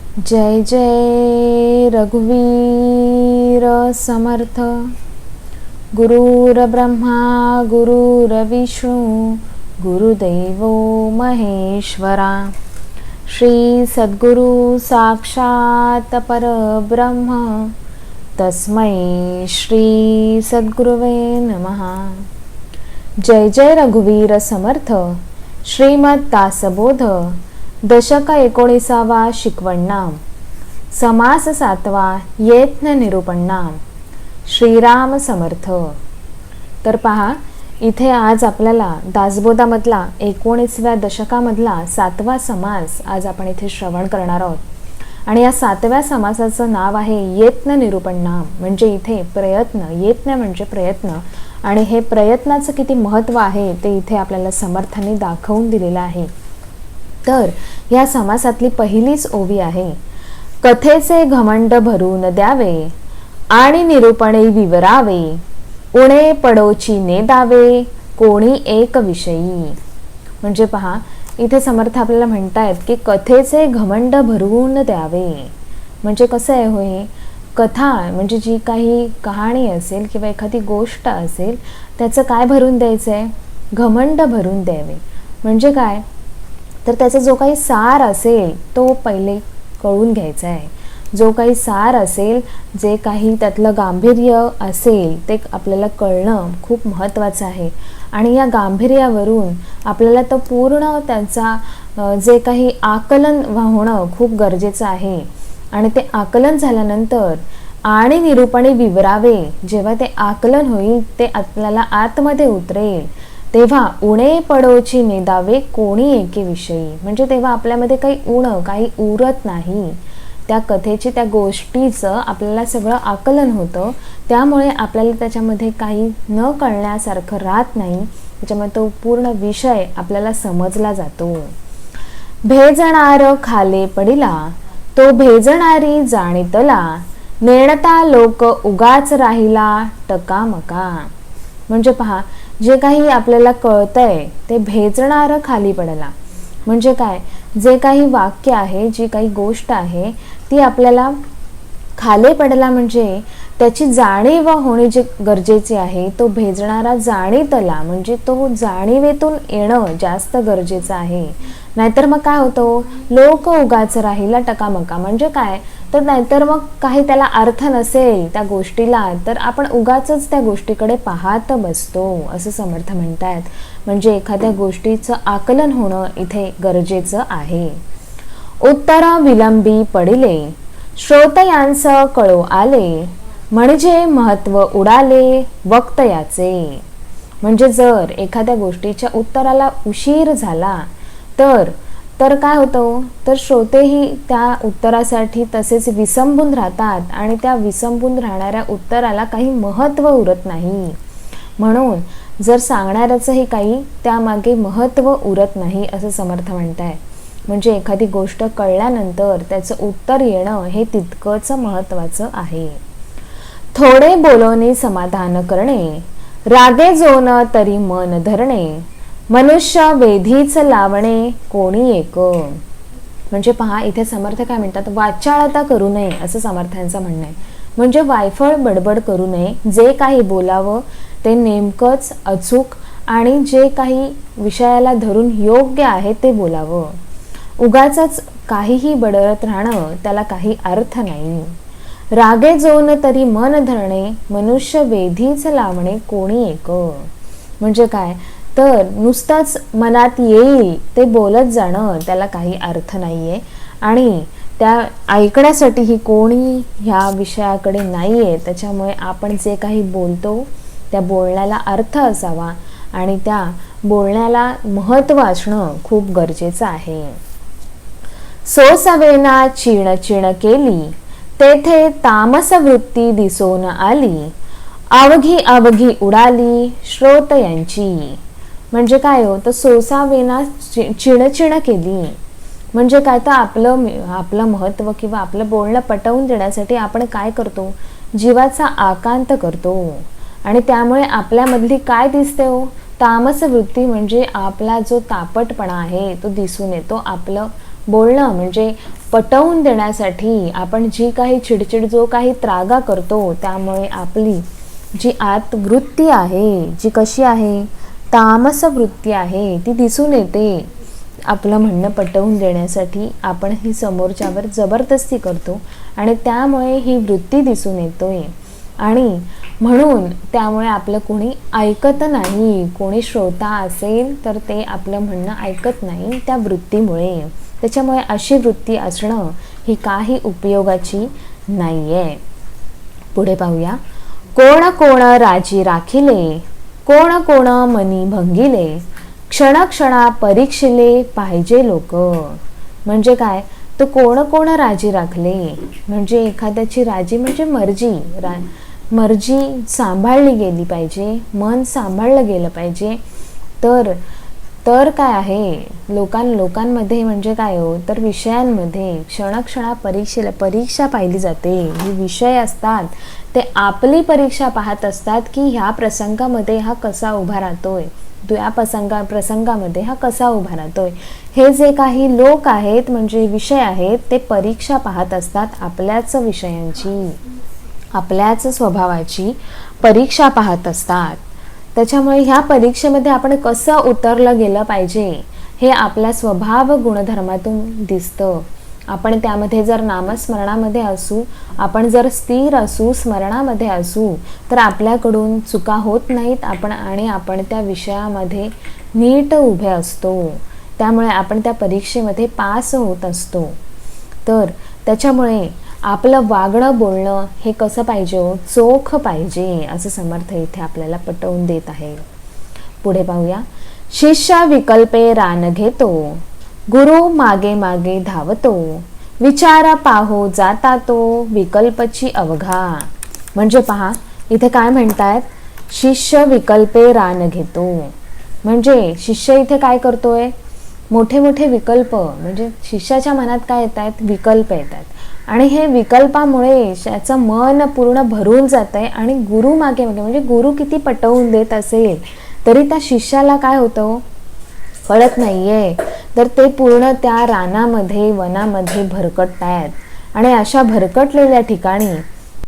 जय जय रघुवीर समर्थ। गुरुर्ब्रह्मा गुरुर्विष्णू गुरुदेवो महेश्वरा। श्री सद्गुरु साक्षात परब्रह्म तस्मै श्री सद्गुरुवे नमः। जय जय रघुवीर समर्थ। श्रीमद दासबोध दशक 19वा शिकवणनाम समास 7वा यत्न निरूपणनाम। श्रीराम समर्थ। तर पहा, इथे आज आपल्याला दासबोधामधला 19व्या दशकामधला 7वा समास आज आपण इथे श्रवण करणार आहोत। आणि या 7व्या समासाचं नाव आहे यत्न निरूपणनाम, म्हणजे इथे प्रयत्न। यत्न म्हणजे प्रयत्न, आणि हे प्रयत्नाचं किती महत्त्व आहे ते इथे आपल्याला समर्थांनी दाखवून दिलेलं आहे। तर या समासातली पहिलीच ओवी आहे, कथेचे घमंड भरून द्यावे आणि निरूपणे विवरावे, उणे पडोची नेदावे कोणी एक विषयी। म्हणजे पहा, इथे समर्थ आपल्याला म्हणतायत की कथेचे घमंड भरून द्यावे। म्हणजे कसं आहे होय, कथा म्हणजे जी काही कहाणी असेल किंवा एखादी गोष्ट असेल त्याचं काय भरून द्यायचं आहे, घमंड भरून द्यावे। म्हणजे काय, तर त्याचा जो काही सार असेल तो पहिले कळून घ्यायचा आहे। जो काही सार असेल, जे काही त्यातलं गांभीर्य असेल ते आपल्याला कळणं खूप महत्त्वाचं आहे। आणि या गांभीर्यावरून आपल्याला तो पूर्ण त्यांचा जे काही आकलन होणं खूप गरजेचं आहे। आणि ते आकलन झाल्यानंतर आणि निरूपणे विवरावे, जेव्हा ते आकलन होईल ते आपल्याला आतमध्ये उतरेल तेव्हा उणे पडोची नेदावे कोणी एके विषयी। म्हणजे तेव्हा आपल्यामध्ये काही काही उरत नाही। त्या कथेची, त्या गोष्टीचं आपल्याला सगळं आकलन होतं, त्यामुळे आपल्याला त्याच्यामध्ये काही न कळण्यासारखं राहत नाही। त्याच्यामुळे तो पूर्ण विषय आपल्याला समजला जातो। भेजणार खाले पडिला तो भेजणारी जाणीतला, नेणता लोक उगाच राहिला टकामका। म्हणजे पहा, जे काही आपल्याला कळतंय ते भेजणार खाली पडला। म्हणजे काय, जे काही वाक्य आहे, जी काही गोष्ट आहे ती आपल्याला खाली पडला म्हणजे त्याची जाणीव होणे जे गरजेचे आहे। तो भेजणारा जाणीतला म्हणजे तो जाणीवेतून येणं जास्त गरजेचं आहे। नाहीतर मग काय होतं, लोक उगाच राहिला टकामका। म्हणजे काय, तर नाहीतर मग काही त्याला अर्थ नसेल त्या गोष्टीला, तर आपण उगाचच त्या गोष्टीकडे पाहत बसतो, असं समर्थ म्हणतात। म्हणजे एखाद्या गोष्टीचं आकलन होणं इथे गरजेचं आहे। उत्तर विलंबी पडिले श्रोतयांचं कळो आले, म्हणजे महत्व उडाले वक्तयाचे। म्हणजे जर एखाद्या गोष्टीच्या उत्तराला उशीर झाला तर काय होतं, तर श्रोतेही त्या उत्तरासाठी तसेच विसंबून राहतात आणि त्या विसंबून राहणाऱ्या उत्तराला काही महत्त्व उरत नाही। म्हणून जर सांगणाऱ्याचंही काही त्यामागे महत्त्व उरत नाही, असं समर्थ म्हणताय। म्हणजे एखादी गोष्ट कळल्यानंतर त्याचं उत्तर येणं हे तितकंच महत्त्वाचं आहे। थोडे बोलवणे समाधान करणे, रागे जोन तरी मन धरणे, मनुष्य वेधीच लावणे कोणी एक। म्हणजे पहा, इथे समर्थ काय म्हणतात, वाचाळता करू नये असं समर्थांचं म्हणणं आहे। म्हणजे वायफळ बडबड करू नये, जे काही बोलावं ते नेमकंच अचूक आणि जे काही विषयाला धरून योग्य आहे ते बोलावं। उगाचच काहीही बडबडत राहणं त्याला काही अर्थ नाही। रागे जोन तरी मन धरणे, मनुष्य वेधीच लावणे कोणी एक। म्हणजे काय, तर नुसतंच मनात येईल ते बोलत जाणं त्याला काही अर्थ नाहीये। आणि त्या ऐकण्यासाठीही कोणी ह्या विषयाकडे नाहीये। त्याच्यामुळे आपण जे काही बोलतो त्या बोलण्याला अर्थ असावा आणि त्या बोलण्याला महत्त्व असणं खूप गरजेचं आहे। सोसवेना चीण चीण केली, तेथे तामस वृत्ती दिसून आली, अवघी अवघी उडाली श्रोतयांची। म्हणजे काय हो, तर सोसावेना चिणचिण केली म्हणजे काय, तर आपलं महत्त्व किंवा आपलं बोलणं पटवून देण्यासाठी आपण काय करतो, जीवाचा आकांत करतो। आणि त्यामुळे आपल्यामधली काय दिसते हो, तामस वृत्ती म्हणजे आपला जो तापटपणा आहे तो दिसून येतो, आपलं बोलणं म्हणजे पटवून देण्यासाठी आपण जी काही चिडचिड, जो काही त्रागा करतो, त्यामुळे आपली जी आतवृत्ती आहे, जी कशी आहे, तामस वृत्ती आहे, ती दिसून येते. आपलं म्हणणं पटवून देण्यासाठी आपण ही समोरच्यावर जबरदस्ती करतो आणि त्यामुळे ही वृत्ती दिसून येतोय. आणि म्हणून त्यामुळे आपलं कोणी ऐकत नाही. कोणी श्रोता असेल तर ते आपलं म्हणणं ऐकत नाही त्या वृत्तीमुळे. त्याच्यामुळे अशी वृत्ती असणं ही काही उपयोगाची नाही आहे. पुढे पाहूया. कोण कोण राजी राखिले, कोण कोण मनी भंगिले, क्षणक्षणा परीक्षिले पाहिजे लोक. म्हणजे काय, तो कोण कोण राजी राखले म्हणजे एखाद्याची राजी म्हणजे मर्जी. मर्जी सांभाळली गेली पाहिजे, मन सांभाळलं गेलं पाहिजे. तर काय आहे, लोकांमध्ये म्हणजे काय हो, तर विषयांमध्ये क्षणक्षणा परीक्षा पाहिली जाते. ही विषय असतात ते आपली परीक्षा पाहत असतात की ह्या प्रसंगामध्ये हा कसा उभा राहतोय, या प्रसंगामध्ये हा कसा उभा राहतोय. हे जे काही लोक आहेत म्हणजे विषय आहेत, ते परीक्षा पाहत असतात आपल्याच विषयांची, आपल्याच स्वभावाची परीक्षा पाहत असतात. त्याच्यामुळे ह्या परीक्षेमध्ये आपण कसं उतरलं गेलं पाहिजे हे आपल्या स्वभाव गुणधर्मातून दिसतं. आपण त्यामध्ये जर नामस्मरणामध्ये असू, आपण जर स्थिर असू, स्मरणामध्ये असू, तर आपल्याकडून चुका होत नाहीत. आपण त्या विषयामध्ये नीट उभे असतो. त्यामुळे आपण त्या परीक्षेमध्ये पास होत असतो. तर त्याच्यामुळे आपलं वागणं बोलणं हे कसं पाहिजे, चोख पाहिजे, असं समर्थ इथे आपल्याला पटवून देत आहे. पुढे पाहूया. शिष्य विकल्पे रान घेतो, गुरु मागे मागे धावतो, विचारा पाहो जाता तो विकल्पची अवघा. म्हणजे पहा इथे काय म्हणतायत, शिष्य विकल्पे रान घेतो. म्हणजे शिष्य इथे काय करतोय, मोठे मोठे विकल्प, म्हणजे शिष्याच्या मनात काय येत आहेत, विकल्प येतात. आणि हे विकल्पामुळे त्याचं मन पूर्ण भरून जात आहे. आणि गुरु मागे मागे म्हणजे गुरु किती पटवून देत असेल तरी त्या शिष्याला काय होतं कळत नाहीये. तर ते पूर्ण त्या रानामध्ये, वनामध्ये भरकटतायत. आणि अशा भरकटलेल्या ठिकाणी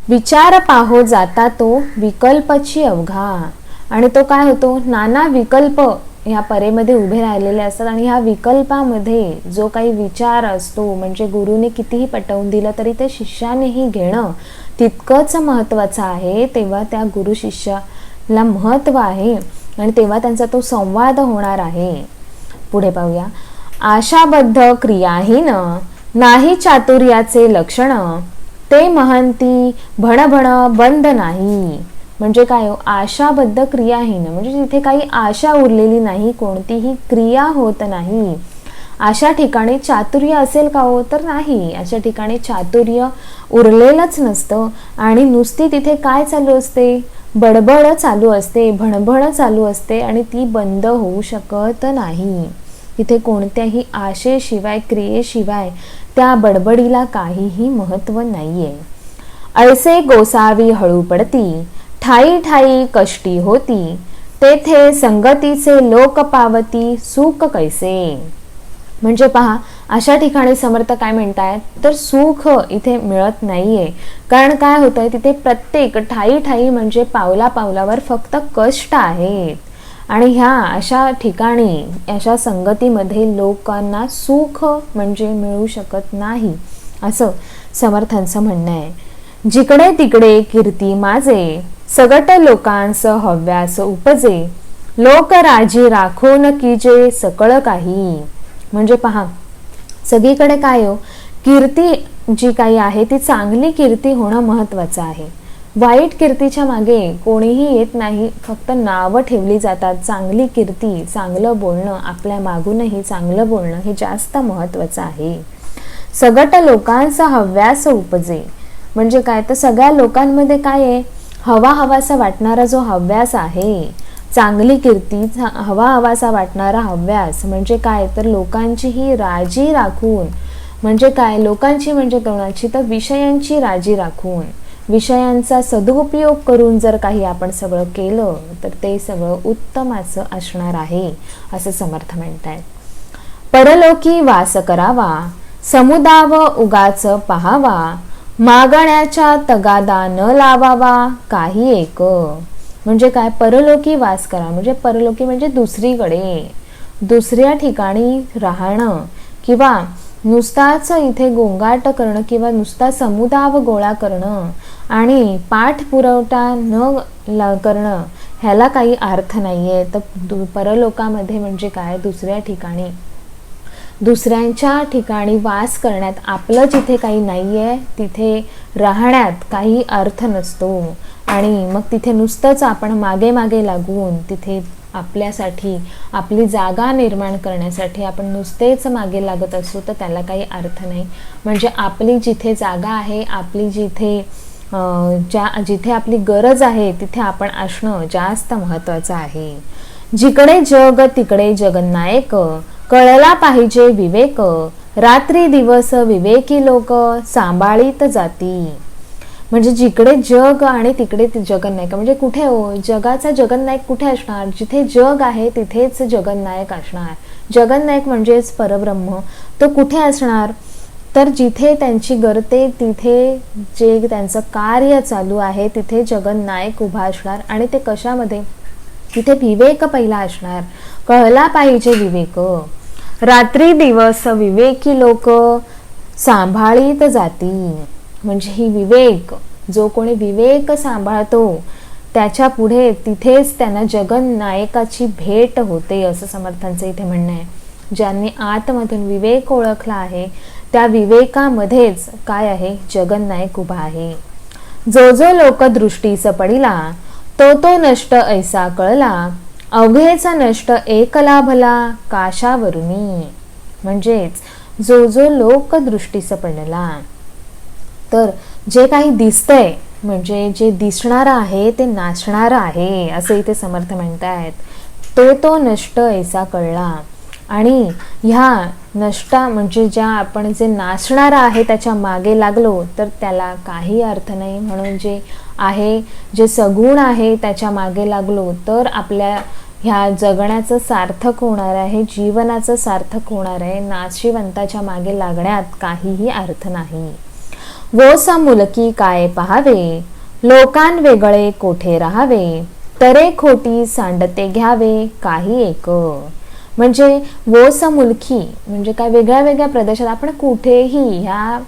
विचार पाहो जाता तो विकल्पची अवघा. आणि तो काय होतो, नाना विकल्प ह्या परेमध्ये उभे राहिलेले असतात. आणि ह्या विकल्पामध्ये जो काही विचार असतो, म्हणजे गुरुने कितीही पटवून दिलं तरी ते शिष्यानेही घेणं तितकंच महत्त्वाचं आहे. तेव्हा त्या गुरु शिष्याला महत्त्व आहे आणि तेव्हा त्यांचा तो संवाद होणार आहे. पुढे पाहूया. आशाबद्ध क्रियाहीन नाही चातुर्याचे लक्षण, ते महंती भणभण बंद नाही. म्हणजे काय हो, आशाबद्ध क्रियाहीन म्हणजे जिथे काही आशा उरलेली नाही, कोणतीही क्रिया होत नाही. अशा ठिकाणी चातुर्य असेल का हो, तर नाही. अशा ठिकाणी चातुर्य उरलेलंच नसतं. आणि नुसती तिथे काय चालू असते, बडबड चालू असते, भणभण चालू असते आणि ती बंद होऊ शकत नाही. तिथे कोणत्याही आशेशिवाय, क्रियेशिवाय त्या बडबडीला काहीही महत्त्व नाहीये. ऐसे गोसावी हळू पडती, ठाई ठाई कष्टी होती, तेथे संगतीचे लोक पावती सुख कैसे. म्हणजे पहा अशा ठिकाणी समर्थ काय म्हणतायत, तर सुख इथे मिळत नाहीये. कारण काय होतंय, तिथे प्रत्येक ठाई ठाई म्हणजे पावला पावलावर फक्त कष्ट आहेत. आणि ह्या अशा ठिकाणी, अशा संगतीमध्ये लोकांना सुख म्हणजे मिळू शकत नाही, असं समर्थांचं म्हणणं आहे. जिकडे तिकडे कीर्ती माजे, सगट लोकांस हव्यास उपजे, लोक राजी राखून कीजे सकळ काही. म्हणजे पहा सगळीकडे काय हो, कीर्ती जी काही आहे ती चांगली कीर्ती होणं महत्त्वाचं आहे. वाईट कीर्तीच्या मागे कोणीही येत नाही, फक्त नावं ठेवली जातात. चांगली कीर्ती, चांगलं बोलणं, आपल्या मागूनही चांगलं बोलणं हे जास्त महत्त्वाचं आहे. सगट लोकांचा हव्यास उपजे म्हणजे काय, तर सगळ्या लोकांमध्ये काय आहे, हवासा वाटणारा जो हव्यास आहे, चांगली कीर्ती, हवासा वाटणारा हव्यास म्हणजे काय, तर लोकांची ही राजी राखून. म्हणजे काय, लोकांची म्हणजे कोणाची, तर विषयांची राजी राखून, विषयांचा सदुपयोग करून जर काही आपण सगळं केलं तर ते सगळं उत्तमाचं असणार आहे, असं समर्थ म्हणतायत. परलोकी वास करावा, समुदाव उगाच पहावा, मागण्याच्या तगादा न लावावा काही एक. म्हणजे काय, परलोकी वास करा, म्हणजे परलोकी म्हणजे दुसरीकडे, दुसऱ्या ठिकाणी राहणं, किंवा नुसताच इथे गोंगाट करणं किंवा नुसता समुदाव गोळा करणं आणि पाठपुरवठा न करणं ह्याला काही अर्थ नाहीये. तर परलोकामध्ये म्हणजे काय, दुसऱ्या ठिकाणी, दुसऱ्यांच्या ठिकाणी वास करण्यात, आपलं जिथे काही नाहीये तिथे राहण्यात काही अर्थ नसतो. आणि मग तिथे नुसतंच आपण मागे मागे लागून तिथे आपल्यासाठी आपली जागा निर्माण करण्यासाठी आपण नुसतेच मागे लागत असू तर त्याला काही अर्थ नाही. म्हणजे आपली जिथे जागा आहे, आपली जिथे जिथे आपली गरज आहे तिथे आपण असणं जास्त महत्त्वाचं आहे. जिकडे जग तिकडे जगन्नायक, कळला पाहिजे विवेक, रात्री दिवस विवेकी लोक सांभाळीत जाती. म्हणजे जिकडे जग आणि तिकडे जगन्नायक, म्हणजे कुठे हो, जगाचा जगन्नायक कुठे असणार, जिथे जग आहे तिथेच जगन्नायक असणार. जगन्नायक म्हणजेच परब्रह्म, तो कुठे असणार, तर जिथे त्यांची गरते, तिथे जे त्यांचं कार्य चालू आहे तिथे जगन्नायक उभा असणार. आणि ते कशामध्ये, तिथे विवेक पहिला असणार, कळला पाहिजे विवेक. रात्री दिवस विवेकी लोक सांभाळीत जाती. म्हणजे ही विवेक, जो कोणी विवेक सांभाळतो त्याच्या पुढे तिथेच त्यांना जगन्नायकाची भेट होते, असं समर्थांचं इथे म्हणणं आहे. ज्यांनी आतमधून विवेक ओळखला आहे त्या विवेकामध्येच काय आहे, जगन्नायक उभा आहे. जो जो लोक दृष्टीस पडिला, तो तो नष्ट ऐसा कळला, अवघेचा नष्ट एकला भला काशावरुनी. म्हणजेच जो जो लोक दृष्टीस पडला, तर जे काही दिसतंय म्हणजे जे दिसणारं आहे ते नाशणारं आहे, असं इथे समर्थ म्हणतायत. तो तो नष्ट ऐसा कळला. आणि ह्या नष्टा म्हणजे ज्या आपण जे नाशणारं आहे त्याच्या मागे लागलो तर त्याला काही अर्थ नाही. म्हणून जे आहे, जे सगुण आहे त्याच्या मागे लागलो तर आपल्या ह्या जगण्याचं सार्थक होणार आहे, जीवनाचं सार्थक होणार आहे. नाशिवंताच्या मागे लागण्यात काहीही अर्थ नाही. वो समुलकी काय पहावे, लोकां वेगळे कोठे राहावे, तरे खोटी सांडते घ्यावे काही एक. म्हणजे वो समुलकी म्हणजे काय, वेगळ्या वेगळ्या प्रदेशात आपण कुठेही ह्या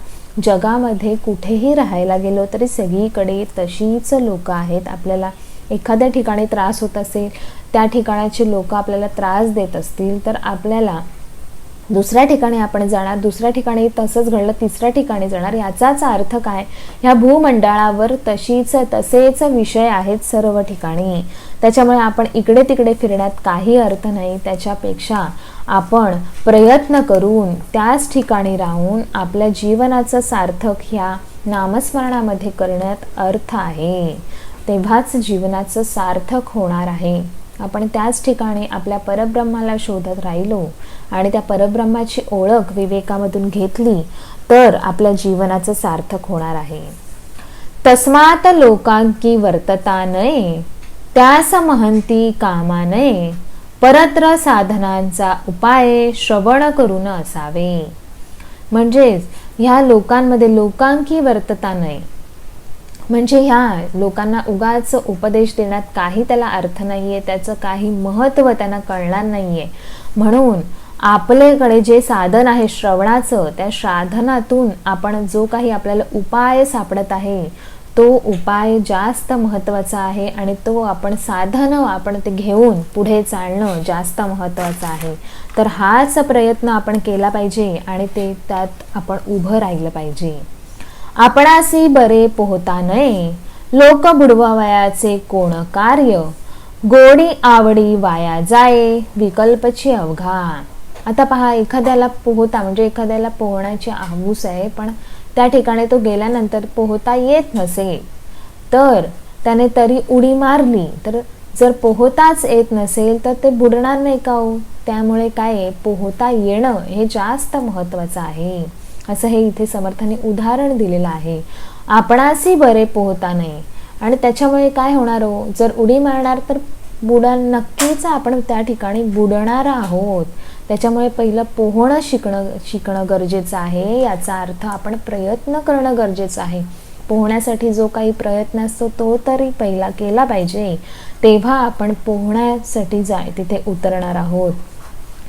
जगामध्ये कुठेही राहायला गेलो तरी सगळीकडे तशीच लोक आहेत. आपल्याला एखाद्या ठिकाणी त्रास होत असेल, त्या ठिकाणाची लोक आपल्याला त्रास देत असतील तर आपल्याला दुसऱ्या ठिकाणी आपण जाणार, दुसऱ्या ठिकाणी तसंच घडलं तिसऱ्या ठिकाणी जाणार. याचाच अर्थ काय, ह्या भूमंडळावर तसेच विषय आहेत सर्व ठिकाणी. त्याच्यामुळे आपण इकडे तिकडे फिरण्यात काही अर्थ नाही. त्याच्यापेक्षा आपण प्रयत्न करून त्याच ठिकाणी राहून आपल्या जीवनाचं सार्थक ह्या नामस्मरणामध्ये करण्यात अर्थ आहे. तेव्हाच जीवनाचं सार्थक होणार आहे. आपण त्याच ठिकाणी आपल्या परब्रह्माला शोधत राहिलो आणि त्या परब्रह्माची ओळख विवेकामधून घेतली तर आपल्या जीवनाचं सार्थक होणार आहे. तस्मात लोकांकी वर्तता नये, त्यास महंती कामा नये, परत्र साधनांचा उपाय श्रवण करून असावे. म्हणजेच ह्या लोकांमध्ये लोकांकी वर्तता नये, म्हणजे ह्या लोकांना उगाच उपदेश देण्यात काही त्याला अर्थ नाहीये, त्याचं काही महत्त्व त्यांना कळणार नाहीये. म्हणून आपल्याकडे जे साधन आहे श्रवणाचं, त्या साधनातून आपण जो काही आपल्याला उपाय सापडत आहे तो उपाय जास्त महत्त्वाचा आहे आणि तो आपण साधन आपण ते घेऊन पुढे चालणं जास्त महत्त्वाचं आहे. तर हाच प्रयत्न आपण केला पाहिजे आणि ते त्यात आपण उभं राहिलं पाहिजे. आपणासी बरे पोहता नये, लोक बुडवावयाचे कोण कार्य, गोडी आवडी वाया जाये, विकल्पची अवघा. आता पहा, एखाद्याला पोहता म्हणजे एखाद्याला पोहण्याची हाऊस आहे पण त्या ठिकाणी तो गेल्यानंतर पोहता येत नसेल तर त्याने तरी उडी मारली, तर जर पोहताच येत नसेल तर ते बुडणार नाही का हो. त्यामुळे काय, पोहता येणं हे जास्त महत्त्वाचं आहे, असं हे इथे समर्थाने उदाहरण दिलेलं आहे. आपणासी बरे पोहता नाही आणि त्याच्यामुळे काय होणार हो, जर उडी मारणार तर नक्कीच आपण त्या ठिकाणी बुडणार आहोत. त्याच्यामुळे पहिलं पोहणं शिकणं गरजेचं आहे. याचा अर्थ आपण प्रयत्न करणं गरजेचं आहे. पोहण्यासाठी जो काही प्रयत्न असतो तो तरी पहिला केला पाहिजे, तेव्हा आपण पोहण्यासाठी तिथे उतरणार आहोत.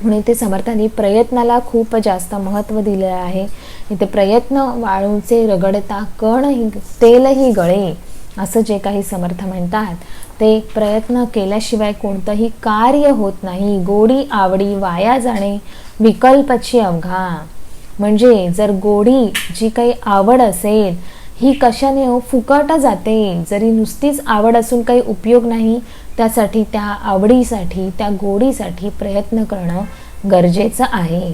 म्हणून इथे समर्थांनी प्रयत्नाला खूप जास्त महत्त्व दिलेलं आहे. इथे प्रयत्न वाळूचे रगडता कण तेलही गळे, असं जे काही समर्थ म्हणतात ते प्रयत्न केल्याशिवाय कोणतंही कार्य होत नाही. गोडी आवडी वाया जाणे विकल्पची अवघा. म्हणजे जर गोडी जी काही आवड असेल ही कशाने फुकट जाते. जरी नुसतीच आवड असून काही उपयोग नाही, त्यासाठी त्या आवडीसाठी त्या गोडीसाठी प्रयत्न करणं गरजेचं आहे.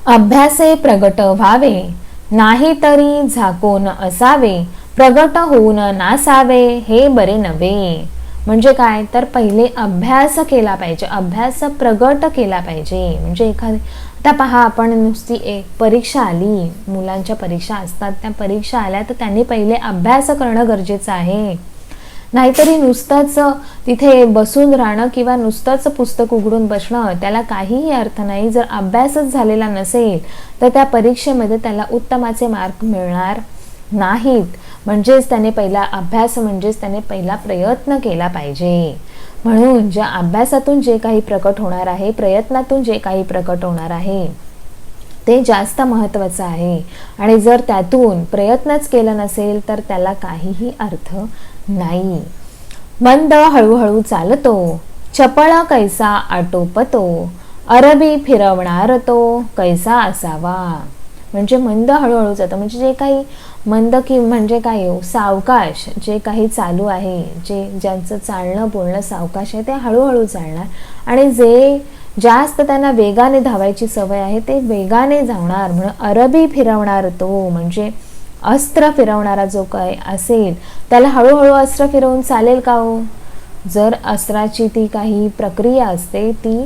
अभ्यासे प्रगट व्हावे नाही तरी झाकोन असावे, प्रगट होऊन नासावे हे बरे नव्हे. म्हणजे काय तर पहिले अभ्यास केला पाहिजे, अभ्यास प्रगट केला पाहिजे. म्हणजे आता पहा, आपण नुसती एक परीक्षा आली, मुलांच्या परीक्षा असतात, त्या परीक्षा आल्या तर त्यांनी पहिले अभ्यास करणं गरजेचं आहे. नाहीतरी नुसतंच तिथे बसून राहणं किंवा नुसतंच पुस्तक उघडून बसणं त्याला काहीही अर्थ नाही. जर अभ्यासच झालेला नसेल तर त्या परीक्षेमध्ये त्याला उत्तमाचे मार्क मिळणार नाहीत. म्हणजेच त्याने पहिला अभ्यास म्हणजेच त्याने पहिला प्रयत्न केला पाहिजे. म्हणून ज्या अभ्यासातून जे काही प्रकट होणार आहे, प्रयत्नातून जे काही प्रकट होणार आहे ते जास्त महत्त्वाचं आहे. आणि जर त्यातून प्रयत्नच केला नसेल तर त्याला काहीही अर्थ नाही. मंद हळूहळू चालतो, चपळ कैसा आटोपतो, अरबी फिरवणार तो कैसा असावा. म्हणजे मंद हळूहळू जातं, म्हणजे जे काही मंद की म्हणजे काय सावकाश जे काही चालू आहे, ज्यांचं चालणं बोलणं सावकाश आहे ते हळूहळू चालणार. आणि जे जास्त त्यांना वेगाने धावायची सवय आहे ते वेगाने धावणार. म्हणून अरबी फिरवणार तो, म्हणजे अस्त्र फिरवणारा जो काय असेल त्याला हळूहळू अस्त्र फिरवून चालेल का हो. जर अस्त्राची ती काही प्रक्रिया असते, ती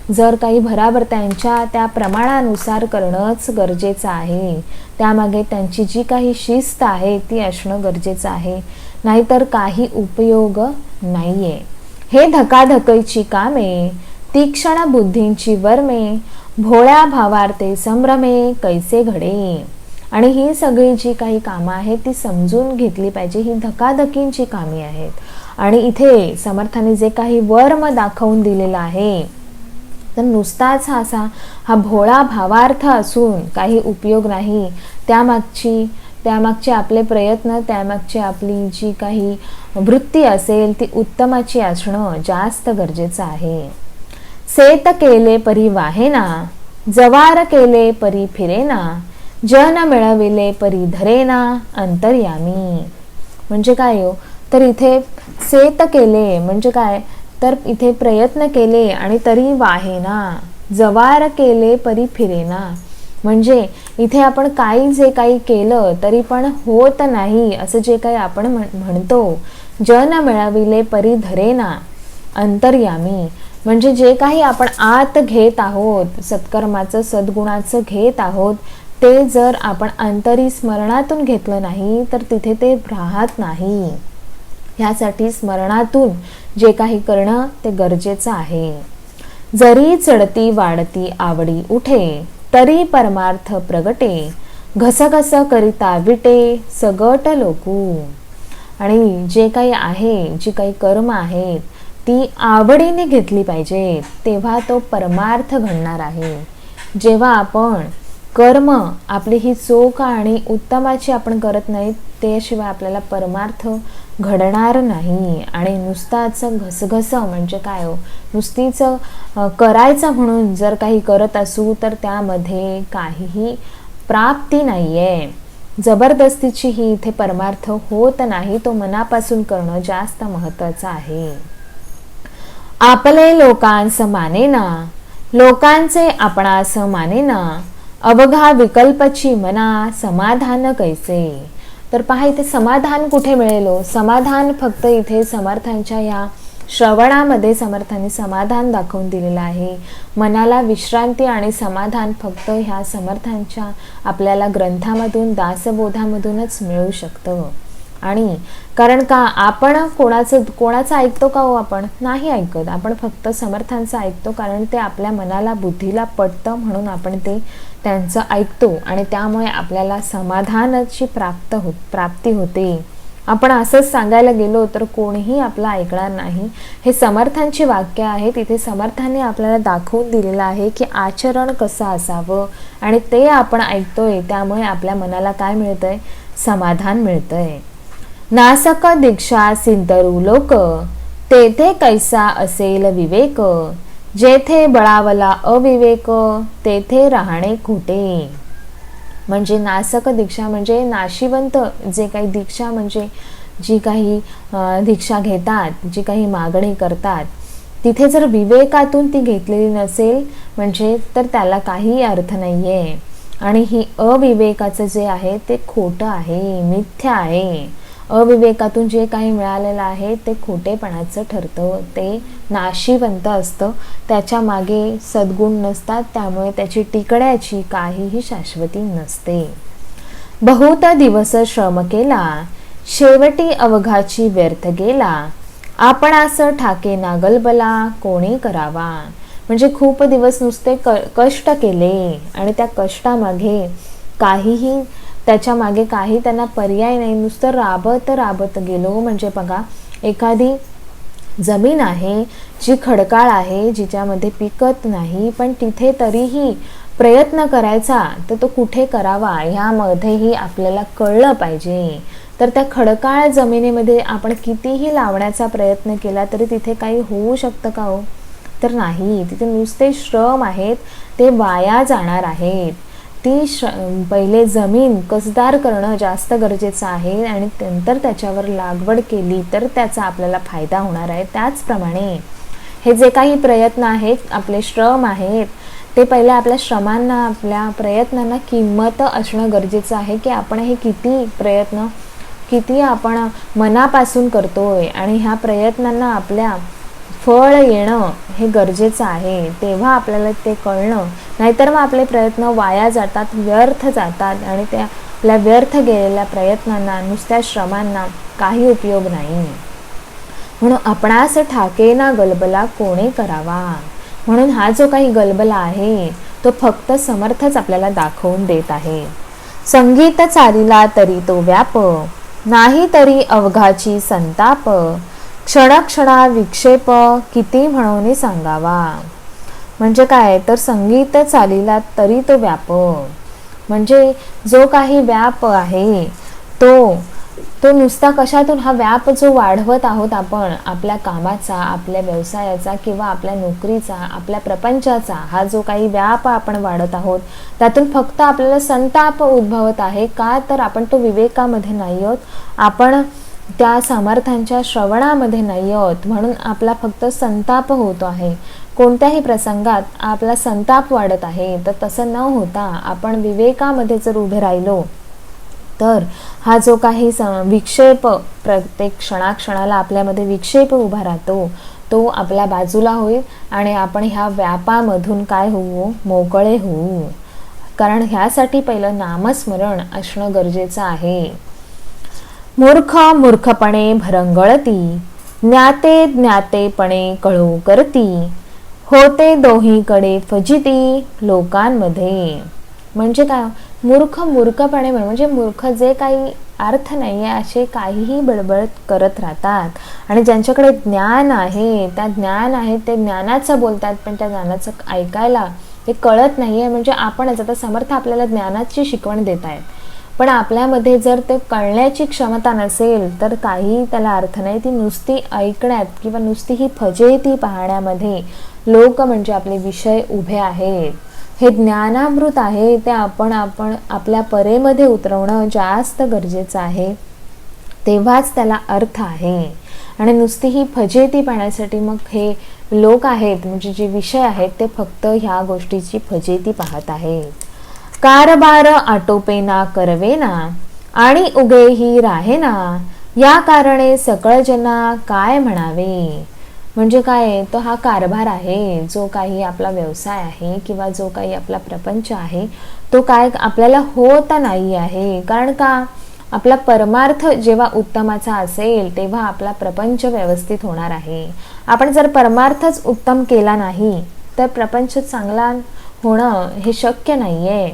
जर काही भराभर त्यांच्या त्या प्रमाणानुसार करणंच गरजेचं आहे. त्यामागे त्यांची जी काही शिस्त आहे ती असणं गरजेचं आहे, नाहीतर काही उपयोग नाहीये. हे धकाधकीची कामे तीक्ष्ण बुद्धींची वर्मे, भोळ्या भावार्थे संभ्रमे कैसे घडे. आणि ही सगळी जी काही कामं आहेत ती समजून घेतली पाहिजे. ही धकाधकींची कामे आहेत. आणि इथे समर्थाने जे काही वर्म दाखवून दिलेला आहे तर नुसताच हा भोळा भावार्थ असून काही उपयोग नाही. त्यामागचे आपले प्रयत्न, त्यामागची आपली जी काही वृत्ती असेल ती उत्तमाची असणं जास्त गरजेचं आहे. सेत केले परी वाहेना, जवार केले परी फिरेना, जन मिळविले परी धरेना अंतर्यामी. म्हणजे काय हो तर इथे सेत केले म्हणजे काय तर इथे प्रयत्न केले आणि तरी वाहेना, जवार केले परी फिरेना. म्हणजे इथे आपण जे काही केलं तरी पण होत नाही असं जे काही आपण म्हणतो. जन मिळविले परी धरेना अंतर्यामी. म्हणजे जे काही आपण आत घेत आहोत, सत्कर्माचं सद्गुणाचं घेत आहोत, ते जर आपण अंतरी स्मरणातून घेतलं नाही तर तिथे ते राहत नाही. ह्यासाठी स्मरणातून जे काही करणं ते गरजेचं आहे. जरी चढती वाढती आवडी उठे, तरी परमार्थ प्रगटे, घसघस करिता विटे सगट लोकू. आणि जे काही आहे, जी काही कर्म आहेत ती आवडीने घेतली पाहिजे, तेव्हा तो परमार्थ घडणार आहे. जेव्हा आपण कर्म आपली ही चोख आणि उत्तमाची आपण करत नाही, त्याशिवाय आपल्याला परमार्थ घडणार नाही. आणि नुसताच घसघस म्हणजे काय हो, नुसतीच करायचं म्हणून जर काही करत असू तर त्यामध्ये काहीही प्राप्ती नाहीये. जबरदस्तीची ही इथे परमार्थ होत नाही. तो मनापासून करणं जास्त महत्वाचं आहे. आपले लोकांस मानेना, लोकांचे आपणास मानेना, अवघा विकल्पची मना समाधान कैसे. तर पहा इथे समाधान कुठे मिळेल. समाधान फक्त इथे समर्थांच्या या श्रवणामध्ये समर्थांनी समाधान दाखवून दिलेलं आहे. मनाला विश्रांती आणि समाधान फक्त ह्या समर्थांच्या आपल्याला ग्रंथामधून दासबोधामधूनच मिळू शकतं. आणि कारण का आपण कोणाचं ऐकतो का हो? आपण नाही ऐकत. आपण फक्त समर्थांचं ऐकतो, कारण ते आपल्या मनाला बुद्धीला पटतं म्हणून आपण ते त्यांचं ऐकतो आणि त्यामुळे आपल्याला समाधानाची प्राप्ती होते. आपण असंच सांगायला गेलो तर कोणीही आपलं ऐकणार नाही. हे समर्थांची वाक्य आहेत. इथे समर्थांनी आपल्याला दाखवून दिलेलं आहे की आचरण कसं असावं आणि ते आपण ऐकतोय, त्यामुळे आपल्या मनाला काय मिळतंय? समाधान मिळतंय. नासक दीक्षा सिंतरू लोक, तेथे कैसा असेल विवेक, जेथे बळावला अविवेक, तेथे राहणे खोटे. म्हणजे नासक दीक्षा म्हणजे नाशिवंत जे काही दीक्षा म्हणजे जी काही दीक्षा घेतात, जी काही मागणी करतात, तिथे जर विवेकातून ती घेतलेली नसेल म्हणजे तर त्याला काही अर्थ नाही आहे. आणि ही अविवेकाचं जे आहे ते खोटं आहे, मिथ्या आहे. अविवेकातून जे काही मिळालेलं आहे ते खोटेपणाचं ठरतं, ते नाशिवंत असतं, त्याच्या मागे सद्गुण नसतात, त्यामुळे त्याची टिकण्याची काहीही शाश्वती नसते. बहुत दिवस श्रम केला, शेवटी अवघाची व्यर्थ गेला, आपणास ठाके नागलबला, कोणी करावा. म्हणजे खूप दिवस नुसते कष्ट केले आणि त्या कष्टामागे काहीही त्याच्या मागे काही त्यांना पर्याय नाही, नुसतं राबत गेलो. म्हणजे बघा, एखादी जमीन आहे जी खडकाळ आहे, जिच्यामध्ये पिकत नाही, पण तिथे तरीही प्रयत्न करायचा तर तो कुठे करावा ह्यामध्येही आपल्याला कळलं पाहिजे. तर त्या खडकाळ जमिनीमध्ये आपण कितीही लावण्याचा प्रयत्न केला तरी तिथे काही होऊ शकतं का हो? तर नाही. तिथे नुसते श्रम आहेत, ते वाया जाणार आहेत. पहिले जमीन कसदार करणं जास्त गरजेचं आहे आणि नंतर त्याच्यावर लागवड केली तर त्याचा आपल्याला फायदा होणार आहे. त्याचप्रमाणे हे जे काही प्रयत्न आहेत, आपले श्रम आहेत, ते पहिले आपल्या श्रमांना, आपल्या प्रयत्नांना किंमत असणं गरजेचं आहे की आपण हे किती आपण मनापासून करतोय आणि ह्या प्रयत्नांना आपल्या फळ येणं हे गरजेचं आहे. तेव्हा आपल्याला ते कळणं, नाहीतर मग आपले प्रयत्न वाया जातात, व्यर्थ जातात आणि त्या आपल्या व्यर्थ गेलेल्या प्रयत्नांना, नुसत्या श्रमांना काही उपयोग नाही. म्हणून आपणास ठाके ना गलबला, कोणी करावा. म्हणून हा जो काही गलबला आहे तो फक्त समर्थच आपल्याला दाखवून देत आहे. संगीत चालिला तरी तो व्याप, नाही तरी अवघाची संताप, क्षणक्षणा विक्षेप, किती म्हणून सांगावा. म्हणजे काय तर संगीत चालिला तरी तो व्याप, म्हणजे जो काही व्याप आहे तो नुसता कशातून, हा व्याप जो वाढवत आहोत आपण आपल्या कामाचा, आपल्या व्यवसायाचा किंवा आपल्या नोकरीचा, आपल्या प्रपंचाचा, हा जो काही व्याप आपण वाढत आहोत त्यातून फक्त आपल्याला संताप उद्भवत आहे. का तर आपण तो विवेकामध्ये नाही आहोत, आपण त्या समर्थांच्या श्रवणामध्ये नाही आहोत, म्हणून आपला फक्त संताप होतो आहे. कोणत्याही प्रसंगात आपला संताप वाढत आहे. तर तसं न होता आपण विवेकामध्ये जर उभे राहिलो तर हा जो काही विक्षेप, प्रत्येक क्षणाक्षणाला आपल्यामध्ये विक्षेप उभा राहतो, तो आपल्या बाजूला होईल आणि आपण ह्या व्यापामधून काय होऊ? मोकळे होऊ. कारण ह्यासाठी पहिलं नामस्मरण असणं गरजेचं आहे. मूर्ख मूर्खपणे भरंगळती, ज्ञाते ज्ञातेपणे कळू करती, होते दोहीकडे फजिती लोकांमध्ये. म्हणजे काय? मूर्ख मूर्खपणे म्हणजे मूर्ख जे काही अर्थ नाही आहे असे काहीही बडबड करत राहतात आणि ज्यांच्याकडे ज्ञान आहे, ते ज्ञानाचं बोलतात, पण त्या ज्ञानाचं ऐकायला ते कळत नाही आहे. म्हणजे आपणच आता समर्थ आपल्याला ज्ञानाची शिकवण देत आहेत, पण आपल्यामध्ये जर ते कळण्याची क्षमता नसेल तर काही त्याला अर्थ नाही. ती नुसती ऐकण्यात किंवा नुसती ही फजिती पाहण्यामध्ये लोक म्हणजे आपले विषय उभे आहेत. हे ज्ञानामृत आहे, ते आपण आपल्या परेमध्ये उतरवणं जास्त गरजेचं आहे, तेव्हाच त्याला अर्थ आहे. आणि नुसती ही फजिती पाहण्यासाठी मग हे लोक आहेत, म्हणजे जे विषय आहेत ते फक्त ह्या गोष्टीची फजिती पाहत आहेत. कारभार आटोपेना करवेना आणि उगेही राहेना, या कारणे सकळ जना काय म्हणावे. म्हणजे काय? तो हा कारभार आहे, जो काही आपला व्यवसाय आहे किंवा जो काही आपला प्रपंच आहे, तो काय आपल्याला होत नाही आहे. कारण का? आपला परमार्थ जेव्हा उत्तमाचा असेल तेव्हा आपला प्रपंच व्यवस्थित होणार आहे. आपण जर परमार्थच उत्तम केला नाही तर प्रपंच चांगला होणं हे शक्य नाहीये.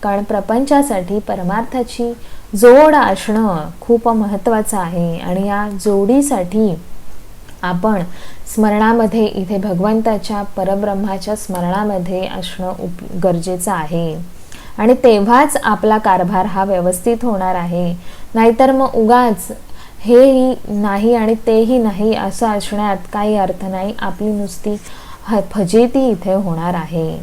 कारण प्रपंचासाठी परमार्थाची जोड असणं खूप महत्त्वाचं आहे. आणि या जोडीसाठी आपण स्मरणामध्ये, इथे भगवंताच्या परब्रह्माच्या स्मरणामध्ये असणं गरजेचं आहे. आणि तेव्हाच आपला कारभार हा व्यवस्थित होणार आहे. नाहीतर मग उगाच हेही नाही आणि तेही नाही असं असण्यात काही अर्थ नाही. आपली नुसती फजिती इथे होणार आहे.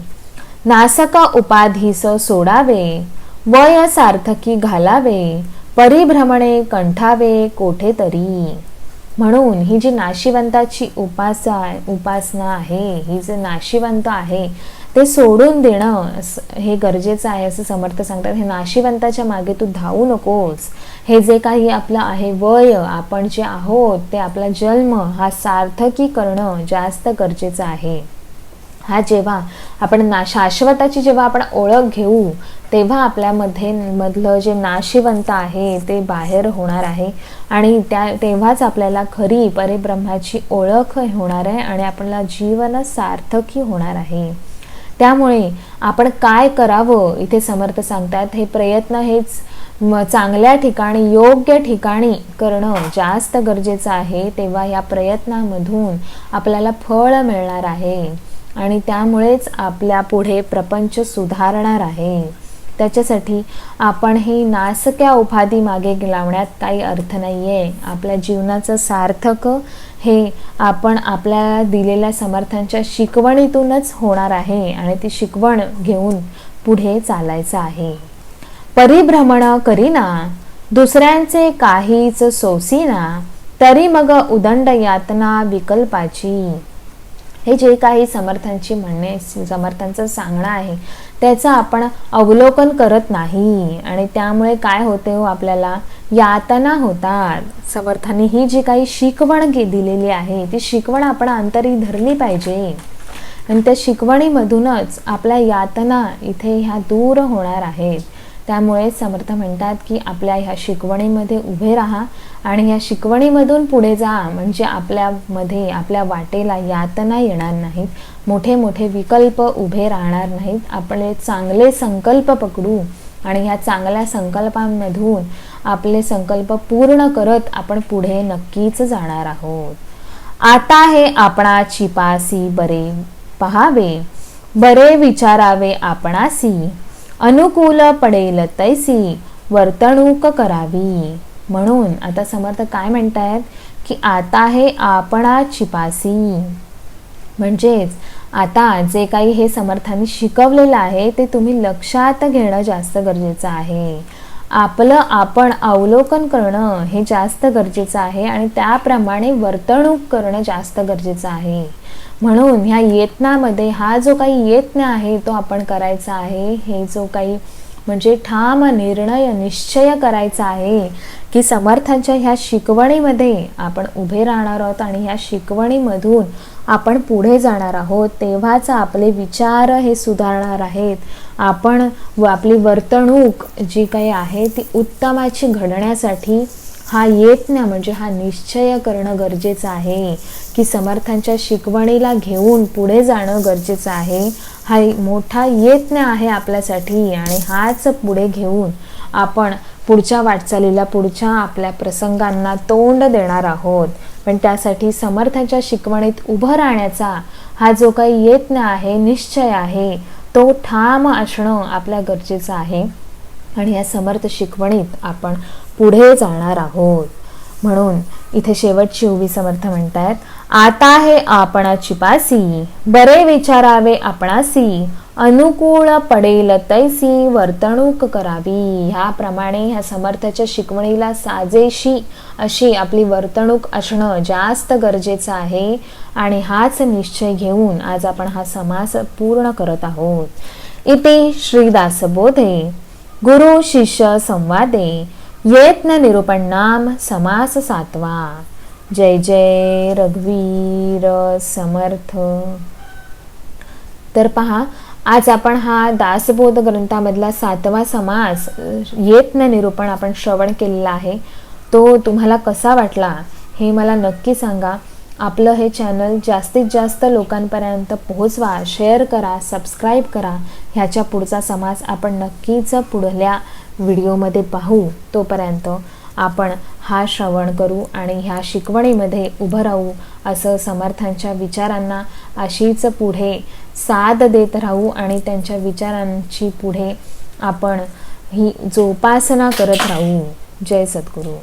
नासका उपाधीस सोडावे, वय सार्थकी घालावे, परिभ्रमणे कंठावे कोठेतरी. म्हणून ही जी नाशिवंताची उपासना आहे, ही जे नाशिवंत आहे ते सोडून देणं हे गरजेचं आहे असं समर्थ सांगतात. हे नाशिवंताच्या मागे तू धावू नकोस. हे जे काही आपलं आहे वय, आपण जे आहोत ते आपला जन्म हा सार्थकी करणं जास्त गरजेचं आहे. हा जेव्हा आपण शाश्वताची जेव्हा आपण ओळख घेऊ तेव्हा आपल्यामध्ये मधलं जे नाशिवंत आहे ते बाहेर होणार आहे. आणि तेव्हाच आपल्याला खरी परिब्रह्माची ओळख होणार आहे आणि आपल्याला जीवन सार्थकी होणार आहे. त्यामुळे आपण काय करावं इथे समर्थ सांगतात, हे प्रयत्न हेच चांगल्या ठिकाणी योग्य ठिकाणी करणं जास्त गरजेचं आहे. तेव्हा या प्रयत्नामधून आपल्याला फळ मिळणार आहे आणि त्यामुळेच आपल्या पुढे प्रपंच सुधारणार आहे. त्याच्यासाठी आपण हे नासक्या उपाधी मागे लावण्यात काही अर्थ नाहीये. आपल्या जीवनाचं सार्थक हे आपण आपल्याला दिलेल्या समर्थांच्या शिकवणीतूनच होणार आहे आणि ती शिकवण घेऊन पुढे चालायचं आहे. परिभ्रमण करीना, दुसऱ्यांचे काहीच सोसीना, तरी मग उदंड यातना विकल्पाची. हे जे काही समर्थांची म्हणणे, समर्थांचं सांगणं आहे त्याचं आपण अवलोकन करत नाही आणि त्यामुळे काय होते हो, आपल्याला यातना होतात. समर्थांनी ही जी काही शिकवण दिलेली आहे ती शिकवण आपण अंतरी धरली पाहिजे आणि त्या शिकवणीमधूनच आपल्या यातना इथे ह्या दूर होणार आहेत. त्यामुळे समर्थ म्हणतात की आपल्या ह्या शिकवणीमध्ये उभे राहा आणि ह्या शिकवणीमधून पुढे जा, म्हणजे आपल्यामध्ये आपल्या वाटेला यातना येणार नाहीत, मोठे मोठे विकल्प उभे राहणार नाहीत. आपले चांगले संकल्प पकडू आणि ह्या चांगल्या संकल्पांमधून आपले संकल्प पूर्ण करत आपण पुढे नक्कीच जाणार आहोत. आता हे आपणाची पासी बरे पहावे, बरे विचारावे आपणासी, अनुकूल पडेल तैसी वर्तणूक करावी. म्हणून आता समर्थ काय म्हणतायत की आता हे आपणाची पासी, म्हणजेच आता जे काही हे समर्थांनी शिकवलेलं आहे ते तुम्ही लक्षात घेणं जास्त गरजेचं आहे. आपलं आपण अवलोकन करणं हे जास्त गरजेचं आहे आणि त्याप्रमाणे वर्तणूक करणं जास्त गरजेचं आहे. म्हणून ह्या यत्नामध्ये हा जो काही यत्न आहे तो आपण करायचा आहे. हे जो काही म्हणजे ठाम निर्णय निश्चय करायचा आहे की समर्थांच्या ह्या शिकवणीमध्ये आपण उभे राहणार आहोत आणि ह्या शिकवणीमधून आपण पुढे जाणार आहोत. तेव्हाच आपले विचार हे सुधारणार आहेत. आपण आपली वर्तणूक जी काही आहे ती उत्तमाची घडण्यासाठी हा यत्न म्हणजे हा निश्चय करणं गरजेचं आहे की समर्थांच्या शिकवणीला घेऊन पुढे जाणं गरजेचं आहे. हा मोठा यत्न आहे आपल्यासाठी आणि हाच पुढे घेऊन आपण पुढच्या वाटचालीला, पुढच्या आपल्या प्रसंगांना तोंड देणार आहोत. पण त्यासाठी समर्थांच्या शिकवणीत उभं राहण्याचा हा जो काही यत्न आहे, निश्चय आहे, तो ठाम असणं आपल्या गरजेचं आहे आणि या समर्थ शिकवणीत आपण पुढे जाणार आहोत. म्हणून इथे शेवटची उभी समर्थ म्हणतात, आता हे आपणाची पासी, बरे विचारावे आपणासी, अनुकूल पडेल तैसी वर्तणूक करावी. ह्याप्रमाणे ह्या समर्थाच्या शिकवणीला साजेशी अशी आपली वर्तणूक असणं जास्त गरजेचं आहे आणि हाच निश्चय घेऊन आज आपण हा समास पूर्ण करत आहोत. इति श्रीदासबोधे गुरु शिष्य संवादे यत्न निरूपणाम समास 7वा. जय जय रघुवीर समर्थ. तर पहा, आज आपण हा दासबोध ग्रंथामधला 7वा समास यत्न निरूपण आपण श्रवण केलेला आहे. तो तुम्हाला कसा वाटला हे मला नक्की सांगा. आपलं हे चॅनल जास्तीत जास्त लोकांपर्यंत पोहोचवा, शेअर करा, सबस्क्राईब करा. ह्याच्या पुढचा समास आपण नक्कीच पुढल्या व्हिडिओमध्ये पाहू. तोपर्यंत आपण हा श्रवण करू आणि ह्या शिकवणीमध्ये उभं राहू. असं समर्थांच्या विचारांना अशीच पुढे साथ देत राहू आणि त्यांच्या विचारांची पुढे आपण ही जोपासना करत राहू. जय सद्गुरू.